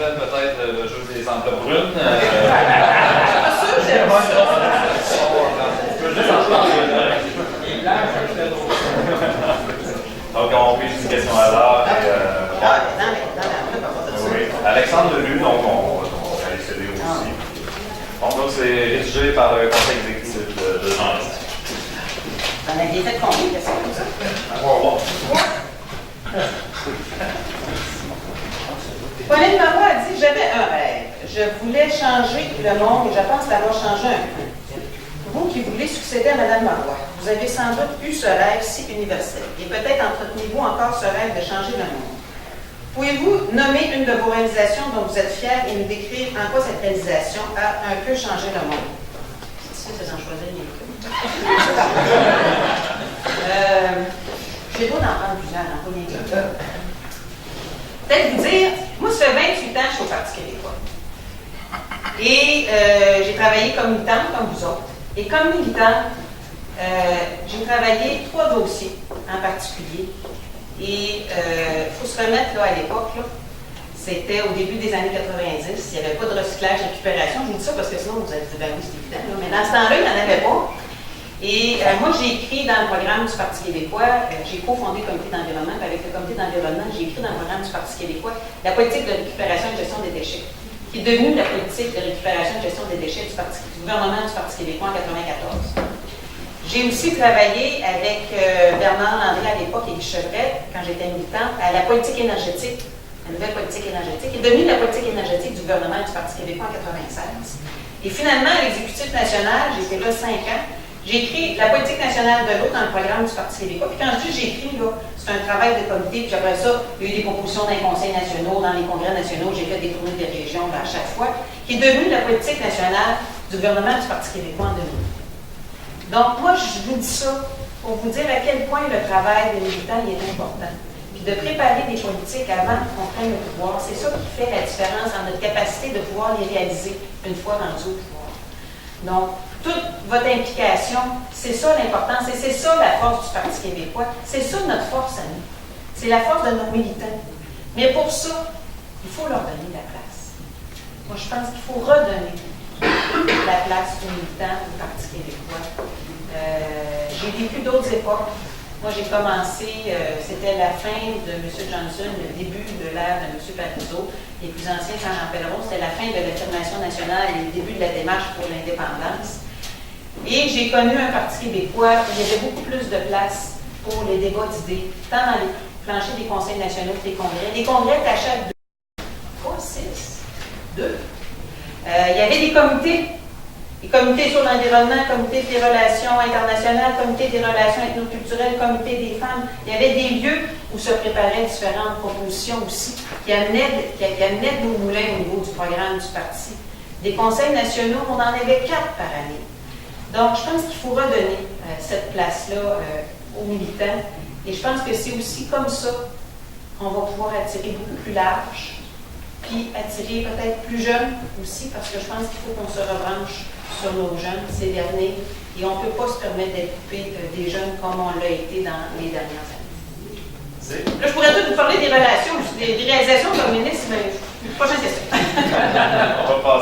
s'appelle peut-être le jeu des enveloppes brunes. Pas sûr, j'aime ça. Donc, on pige une question à l'heure. Oui. Alexandre Leru, donc on va aller céder aussi. Bon, donc, c'est rédigé par le conseil exécutif de Jean. T'en aviez fait combien de questions comme ça? Pauline Marois a dit: j'avais un rêve. Je voulais changer le monde et je pense l'avoir changé un peu. Vous qui voulez succéder à Mme Marois, vous avez sans doute eu ce rêve si universel et peut-être entretenez-vous encore ce rêve de changer le monde. Pouvez-vous nommer une de vos réalisations dont vous êtes fier et nous décrire en quoi cette réalisation a un peu changé le monde? C'est difficile d'en choisir les deux. J'ai beau d'en prendre plusieurs, pas rien que peut-être vous dire, moi, ça fait 28 ans que je suis au Parti québécois. Et j'ai travaillé comme militante, comme vous autres. Et comme militante, j'ai travaillé 3 dossiers en particulier. Et il faut se remettre là, à l'époque, c'était au début des années 90, il n'y avait pas de recyclage, récupération. Je vous dis ça parce que sinon vous allez dire, ben oui, c'est évident. Là. Mais dans ce temps-là, il n'y en avait pas. Et moi, j'ai écrit dans le programme du Parti québécois, j'ai cofondé le comité d'environnement, puis avec le comité d'environnement, j'ai écrit dans le programme du Parti québécois la politique de récupération et de gestion des déchets, qui est devenue la politique de récupération et de gestion des déchets du gouvernement du Parti québécois en 1994. J'ai aussi travaillé avec Bernard Landry à l'époque et Guy Chevret, quand j'étais militante, à la politique énergétique, la nouvelle politique énergétique, qui est devenue la politique énergétique du gouvernement du Parti québécois en 1996. Et finalement, à l'exécutif national, j'ai été là 5 ans. J'ai écrit la politique nationale de l'eau dans le programme du Parti québécois. Puis quand je dis j'ai écrit, c'est un travail de comité. Puis après ça, il y a eu des propositions dans les conseils nationaux, dans les congrès nationaux. J'ai fait des tournées des régions à chaque fois, qui est devenue la politique nationale du gouvernement du Parti québécois en 2000. Donc moi, je vous dis ça pour vous dire à quel point le travail des militants est important. Puis de préparer des politiques avant qu'on prenne le pouvoir, c'est ça qui fait la différence dans notre capacité de pouvoir les réaliser une fois rendus au pouvoir. Donc, toute votre implication, c'est ça l'importance, et c'est ça la force du Parti québécois, c'est ça notre force à nous. C'est la force de nos militants. Mais pour ça, il faut leur donner la place. Moi, je pense qu'il faut redonner la place aux militants du Parti québécois. J'ai vécu d'autres époques. Moi, j'ai commencé, c'était la fin de M. Johnson, le début de l'ère de M. Parizeau. Les plus anciens s'en rappelleront, c'était la fin de l'affirmation nationale et le début de la démarche pour l'indépendance. Et j'ai connu un Parti québécois où il y avait beaucoup plus de place pour les débats d'idées, tant dans les planchers des conseils nationaux que des congrès. Les congrès étaient à chaque 2, pas 6, 2. Il y avait des comités. Les comités sur l'environnement, comité des relations internationales, comité des relations ethnoculturelles, comité des femmes. Il y avait des lieux où se préparaient différentes propositions aussi, qui amenaient de nos moulins au niveau du programme du parti. Des conseils nationaux, on en avait 4 par année. Donc, je pense qu'il faut redonner cette place-là aux militants. Et je pense que c'est aussi comme ça qu'on va pouvoir attirer beaucoup plus large, puis attirer peut-être plus jeunes aussi, parce que je pense qu'il faut qu'on se rebranche sur nos jeunes, ces derniers, et on ne peut pas se permettre d'être coupé des jeunes comme on l'a été dans les dernières années. Là, je pourrais tout vous parler des relations, des réalisations comme ministre, mais prochaine question. On va passer.